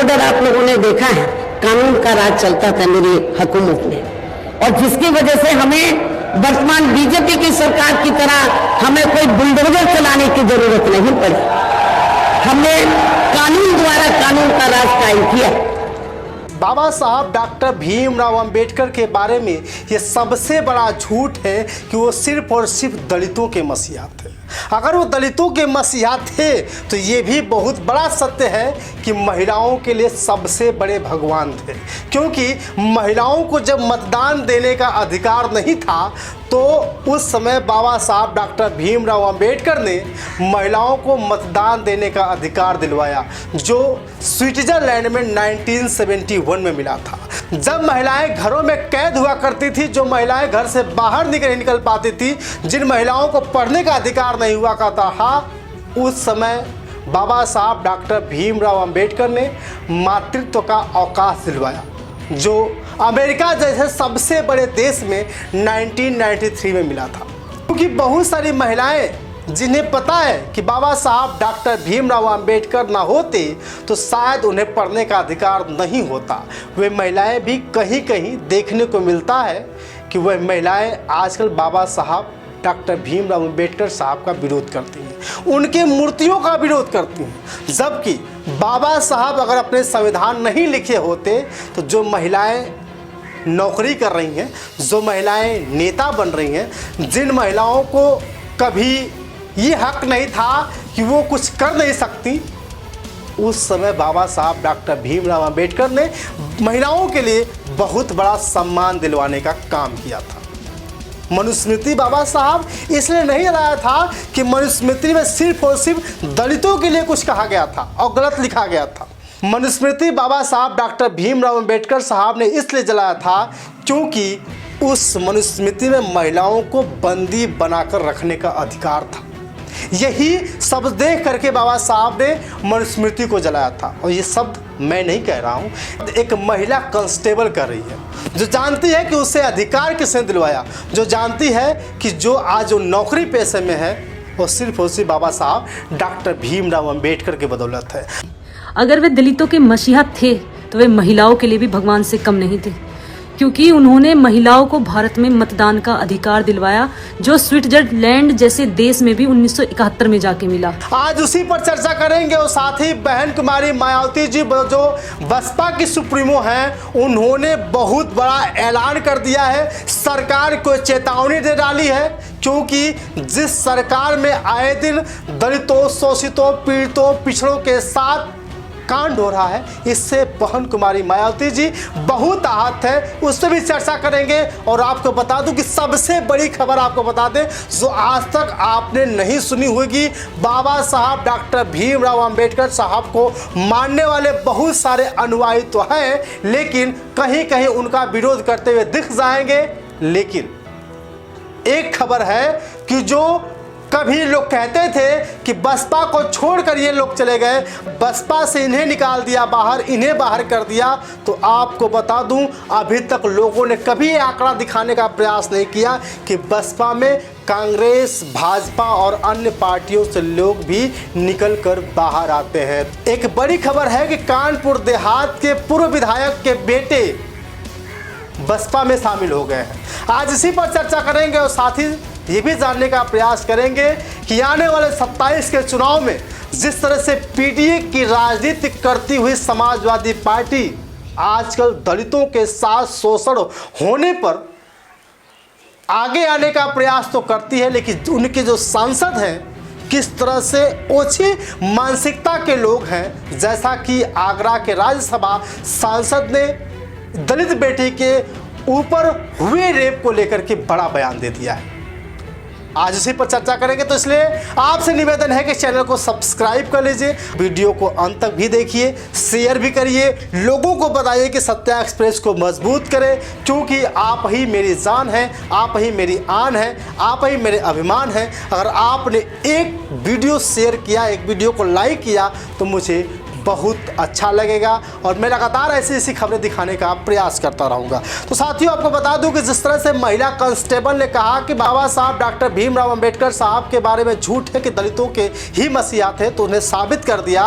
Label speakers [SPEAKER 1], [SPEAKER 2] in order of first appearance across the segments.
[SPEAKER 1] Order आप लोगों ने देखा है, कानून का राज चलता था मेरी हुकूमत में, और जिसकी वजह से हमें वर्तमान बीजेपी की सरकार की तरह हमें कोई बुलडोजर चलाने की जरूरत नहीं पड़ी। हमने कानून द्वारा कानून का राज कायम किया।
[SPEAKER 2] बाबा साहब डॉक्टर भीमराव अंबेडकर के बारे में ये सबसे बड़ा झूठ है कि वो सिर्फ और सिर्फ दलितों के मसीहा थे। अगर वो दलितों के मसीहा थे तो ये भी बहुत बड़ा सत्य है कि महिलाओं के लिए सबसे बड़े भगवान थे, क्योंकि महिलाओं को जब मतदान देने का अधिकार नहीं था तो उस समय बाबा साहब डॉक्टर भीमराव अंबेडकर ने महिलाओं को मतदान देने का अधिकार दिलवाया, जो स्विट्जरलैंड में 1971 में मिला था। जब महिलाएं घरों में कैद हुआ करती थी, जो महिलाएं घर से बाहर नहीं निकल पाती थी, जिन महिलाओं को पढ़ने का अधिकार नहीं हुआ करता था, उस समय बाबा साहब डॉक्टर भीमराव अंबेडकर ने मातृत्व का अवकाश दिलवाया, जो अमेरिका जैसे सबसे बड़े देश में 1993 में मिला था। क्योंकि बहुत सारी महिलाएं जिन्हें पता है कि बाबा साहब डॉक्टर भीमराव अंबेडकर ना होते तो शायद उन्हें पढ़ने का अधिकार नहीं होता, वे महिलाएं भी कहीं कहीं देखने को मिलता है कि वह महिलाएं आजकल बाबा साहब डॉक्टर भीमराव अंबेडकर साहब का विरोध करती हैं, उनके मूर्तियों का विरोध करती हैं। जबकि बाबा साहब अगर अपने संविधान नहीं लिखे होते तो जो महिलाएं नौकरी कर रही हैं, जो महिलाएं नेता बन रही हैं, जिन महिलाओं को कभी ये हक नहीं था कि वो कुछ कर नहीं सकती, उस समय बाबा साहब डॉक्टर भीमराव अंबेडकर ने महिलाओं के लिए बहुत बड़ा सम्मान दिलवाने का काम किया था। मनुस्मृति बाबा साहब इसलिए नहीं लाया था कि मनुस्मृति में सिर्फ और सिर्फ दलितों के लिए कुछ कहा गया था और गलत लिखा गया था। मनुस्मृति बाबा साहब डॉक्टर भीमराव अंबेडकर साहब ने इसलिए जलाया था क्योंकि उस मनुस्मृति में महिलाओं को बंदी बनाकर रखने का अधिकार था। यही सब देख करके बाबा साहब ने मनुस्मृति को जलाया था। और ये शब्द मैं नहीं कह रहा हूँ, एक महिला कांस्टेबल कर रही है, जो जानती है कि उसे अधिकार किसने दिलवाया, जो जानती है कि जो आज वो नौकरी पेशे में है वो सिर्फ और सिर्फ बाबा साहब डॉक्टर भीमराव अंबेडकर की बदौलत है।
[SPEAKER 3] अगर वे दलितों के मसीहा थे तो वे महिलाओं के लिए भी भगवान से कम नहीं थे, क्योंकि उन्होंने महिलाओं को भारत में मतदान का अधिकार दिलवाया, जो स्विट्जरलैंड जैसे देश में भी 1971 में जाके मिला।
[SPEAKER 2] आज उसी पर चर्चा करेंगे। और साथ ही बहन कुमारी मायावती जी जो बसपा की सुप्रीमो हैं, उन्होंने बहुत बड़ा ऐलान कर दिया है, सरकार को चेतावनी दे डाली है, क्योंकि जिस सरकार में आए दिन दलितों, शोषितों, पीड़ितों, पिछड़ों के साथ कांड हो रहा है, इससे बहन कुमारी मायावती जी बहुत आहत है, उस पर भी चर्चा करेंगे। और आपको बता दूं कि सबसे बड़ी खबर आपको बता दें जो आज तक आपने नहीं सुनी होगी, बाबा साहब डॉक्टर भीमराव अंबेडकर साहब को मानने वाले बहुत सारे अनुयायी तो हैं, लेकिन कहीं कहीं उनका विरोध करते हुए दिख जाएंगे। लेकिन एक खबर है कि जो कभी लोग कहते थे कि बसपा को छोड़कर ये लोग चले गए, बसपा से इन्हें निकाल दिया बाहर, इन्हें बाहर कर दिया, तो आपको बता दूं अभी तक लोगों ने कभी ये आंकड़ा दिखाने का प्रयास नहीं किया कि बसपा में कांग्रेस, भाजपा और अन्य पार्टियों से लोग भी निकलकर बाहर आते हैं। एक बड़ी खबर है कि कानपुर देहात के पूर्व विधायक के बेटे बसपा में शामिल हो गए हैं। आज इसी पर चर्चा करेंगे और साथ ही ये भी जानने का प्रयास करेंगे कि आने वाले 27 के चुनाव में जिस तरह से पीडीए की राजनीति करती हुई समाजवादी पार्टी आजकल दलितों के साथ शोषण होने पर आगे आने का प्रयास तो करती है, लेकिन उनके जो सांसद हैं किस तरह से ओछी मानसिकता के लोग हैं। जैसा कि आगरा के राज्यसभा सांसद ने दलित बेटी के ऊपर हुए रेप को लेकर के बड़ा बयान दे दिया है। आज इसी पर चर्चा करेंगे, तो इसलिए आपसे निवेदन है कि चैनल को सब्सक्राइब कर लीजिए, वीडियो को अंत तक भी देखिए, शेयर भी करिए, लोगों को बताइए कि सत्या एक्सप्रेस को मजबूत करें, क्योंकि आप ही मेरी जान हैं, आप ही मेरी आन है, आप ही मेरे अभिमान हैं। अगर आपने एक वीडियो शेयर किया, एक वीडियो को लाइक किया तो मुझे बहुत अच्छा लगेगा और मैं लगातार ऐसी खबरें दिखाने का प्रयास करता रहूँगा। तो साथियों, आपको बता दूं कि जिस तरह से महिला कांस्टेबल ने कहा कि बाबा साहब डॉक्टर भीमराव अंबेडकर साहब के बारे में झूठ है कि दलितों के ही मसीहा थे, तो उन्हें साबित कर दिया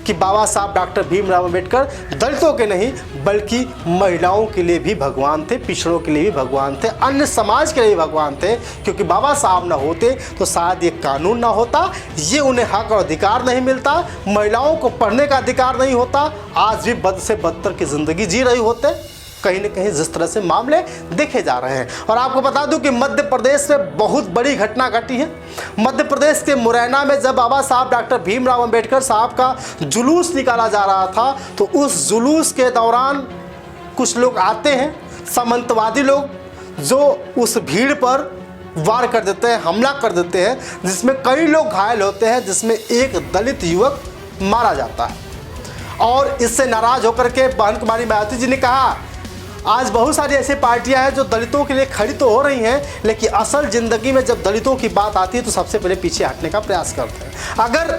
[SPEAKER 2] कि बाबा साहब डॉक्टर भीमराव अंबेडकर दलितों के नहीं बल्कि महिलाओं के लिए भी भगवान थे, पिछड़ों के लिए भी भगवान थे, अन्य समाज के लिए भी भगवान थे। क्योंकि बाबा साहब ना होते तो शायद ये कानून ना होता, ये उन्हें हक और अधिकार नहीं मिलता, महिलाओं को पढ़ने का अधिकार नहीं होता, आज भी बद से बदतर की ज़िंदगी जी रही होते। कहीं न कहीं जिस तरह से मामले देखे जा रहे हैं। और आपको बता दूं कि मध्य प्रदेश में बहुत बड़ी घटना घटी है। मध्य प्रदेश के मुरैना में जब बाबा साहब डॉक्टर भीमराव अंबेडकर साहब का जुलूस निकाला जा रहा था, तो उस जुलूस के दौरान कुछ लोग आते हैं, सामंतवादी लोग, जो उस भीड़ पर वार कर देते हैं, हमला कर देते हैं, जिसमें कई लोग घायल होते हैं, जिसमें एक दलित युवक मारा जाता है। और इससे नाराज होकर के बहन कुमारी मायावती जी ने कहा, आज बहुत सारी ऐसी पार्टियां हैं जो दलितों के लिए खड़ी तो हो रही हैं, लेकिन असल ज़िंदगी में जब दलितों की बात आती है तो सबसे पहले पीछे हटने का प्रयास करते हैं। अगर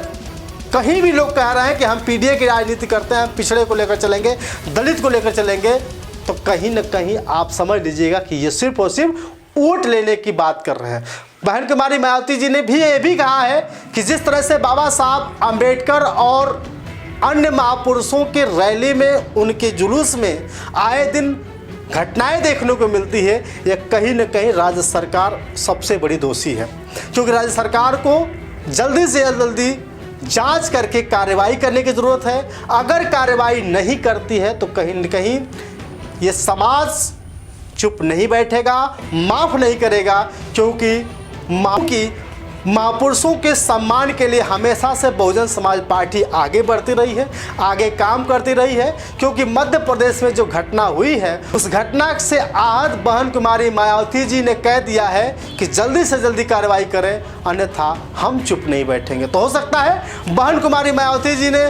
[SPEAKER 2] कहीं भी लोग कह रहे हैं कि हम पीडीए की राजनीति करते हैं, हम पिछड़े को लेकर चलेंगे, दलित को लेकर चलेंगे, तो कहीं ना कहीं आप समझ लीजिएगा कि ये सिर्फ और सिर्फ वोट लेने की बात कर रहे हैं। बहन कुमारी मायावती जी ने भी ये भी कहा है कि जिस तरह से बाबा साहब अम्बेडकर और अन्य महापुरुषों के रैली में, उनके जुलूस में आए दिन घटनाएं देखने को मिलती है, यह कहीं न कहीं राज्य सरकार सबसे बड़ी दोषी है। क्योंकि राज्य सरकार को जल्दी से जल्दी जांच करके कार्रवाई करने की ज़रूरत है। अगर कार्रवाई नहीं करती है तो कहीं न कहीं ये समाज चुप नहीं बैठेगा, माफ़ नहीं करेगा। क्योंकि महापुरुषों के सम्मान के लिए हमेशा से बहुजन समाज पार्टी आगे बढ़ती रही है, आगे काम करती रही है। क्योंकि मध्य प्रदेश में जो घटना हुई है, उस घटना से आहत बहन कुमारी मायावती जी ने कह दिया है कि जल्दी से जल्दी कार्रवाई करें, अन्यथा हम चुप नहीं बैठेंगे। तो हो सकता है बहन कुमारी मायावती जी ने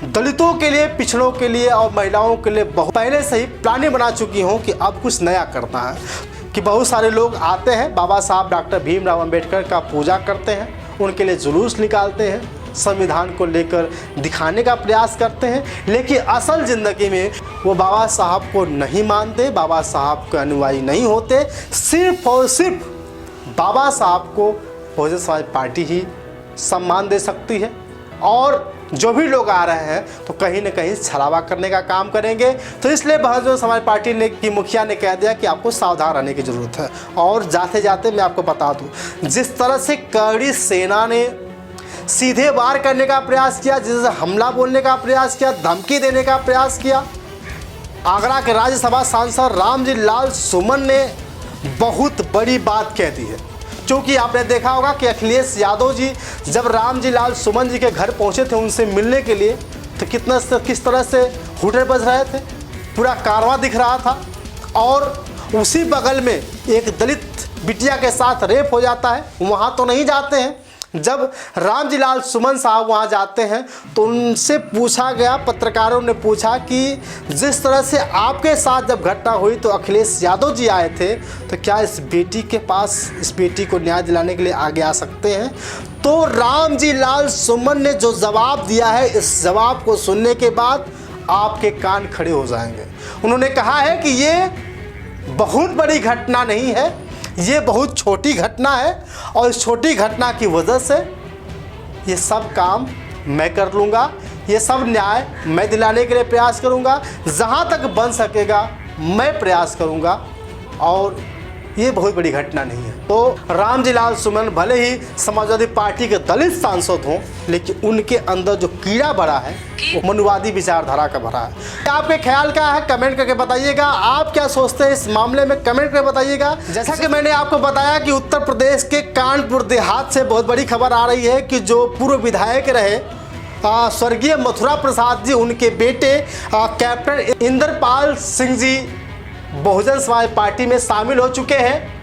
[SPEAKER 2] दलितों के लिए, पिछड़ों के लिए और महिलाओं के लिए बहुत पहले से ही प्लानिंग बना चुकी हों कि अब कुछ नया करना है। कि बहुत सारे लोग आते हैं, बाबा साहब डॉक्टर भीमराव अंबेडकर का पूजा करते हैं, उनके लिए जुलूस निकालते हैं, संविधान को लेकर दिखाने का प्रयास करते हैं, लेकिन असल ज़िंदगी में वो बाबा साहब को नहीं मानते, बाबा साहब के अनुयायी नहीं होते। सिर्फ और सिर्फ बाबा साहब को बहुजन समाज पार्टी ही सम्मान दे सकती है। और जो भी लोग आ रहे हैं तो कहीं ना कहीं छलावा करने का काम करेंगे। तो इसलिए बहुजन समाज पार्टी ने की मुखिया ने कह दिया कि आपको सावधान रहने की ज़रूरत है। और जाते जाते मैं आपको बता दूं, जिस तरह से कड़ी सेना ने सीधे वार करने का प्रयास किया, जिससे हमला बोलने का प्रयास किया, धमकी देने का प्रयास किया, आगरा के राज्यसभा सांसद रामजी लाल सुमन ने बहुत बड़ी बात कह दी है। क्योंकि आपने देखा होगा कि अखिलेश यादव जी जब रामजी लाल सुमन जी के घर पहुंचे थे उनसे मिलने के लिए, तो किस तरह से हुटर बज रहे थे, पूरा कारवां दिख रहा था। और उसी बगल में एक दलित बिटिया के साथ रेप हो जाता है, वहाँ तो नहीं जाते हैं। जब रामजी लाल सुमन साहब वहाँ जाते हैं तो उनसे पूछा गया, पत्रकारों ने पूछा कि जिस तरह से आपके साथ जब घटना हुई तो अखिलेश यादव जी आए थे, तो क्या इस बेटी के पास, इस बेटी को न्याय दिलाने के लिए आगे आ सकते हैं? तो रामजी लाल सुमन ने जो जवाब दिया है, इस जवाब को सुनने के बाद आपके कान खड़े हो जाएंगे। उन्होंने कहा है कि ये बहुत बड़ी घटना नहीं है, ये बहुत छोटी घटना है, और इस छोटी घटना की वजह से ये सब काम मैं कर लूँगा, ये सब न्याय मैं दिलाने के लिए प्रयास करूँगा, जहाँ तक बन सकेगा मैं प्रयास करूँगा, और ये बहुत बड़ी घटना नहीं है। तो रामजी लाल सुमन भले ही समाजवादी पार्टी के दलित सांसद हों, लेकिन उनके अंदर जो कीड़ा भरा है वो मनुवादी विचारधारा का भरा है। आपके ख्याल क्या है, कमेंट करके बताइएगा। आप क्या सोचते हैं इस मामले में, कमेंट करके बताइएगा। जैसा कि मैंने आपको बताया कि उत्तर प्रदेश के कानपुर देहात से बहुत बड़ी खबर आ रही है कि जो पूर्व विधायक रहे स्वर्गीय मथुरा प्रसाद जी, उनके बेटे कैप्टन इंद्रपाल सिंह जी बहुजन समाज पार्टी में शामिल हो चुके हैं।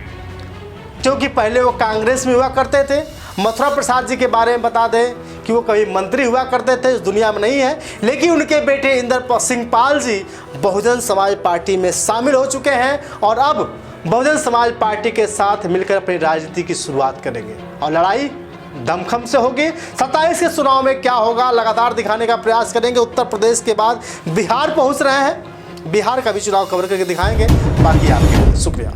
[SPEAKER 2] क्योंकि पहले वो कांग्रेस में हुआ करते थे। मथुरा प्रसाद जी के बारे में बता दें कि वो कभी मंत्री हुआ करते थे, इस दुनिया में नहीं है, लेकिन उनके बेटे इंद्रपाल सिंह पाल जी बहुजन समाज पार्टी में शामिल हो चुके हैं और अब बहुजन समाज पार्टी के साथ मिलकर अपनी राजनीति की शुरुआत करेंगे। और लड़ाई दमखम से होगी। 27 के चुनाव में क्या होगा लगातार दिखाने का प्रयास करेंगे। उत्तर प्रदेश के बाद बिहार पहुंच रहे हैं, बिहार का भी चुनाव कवर करके दिखाएंगे। बाकी आपके शुक्रिया।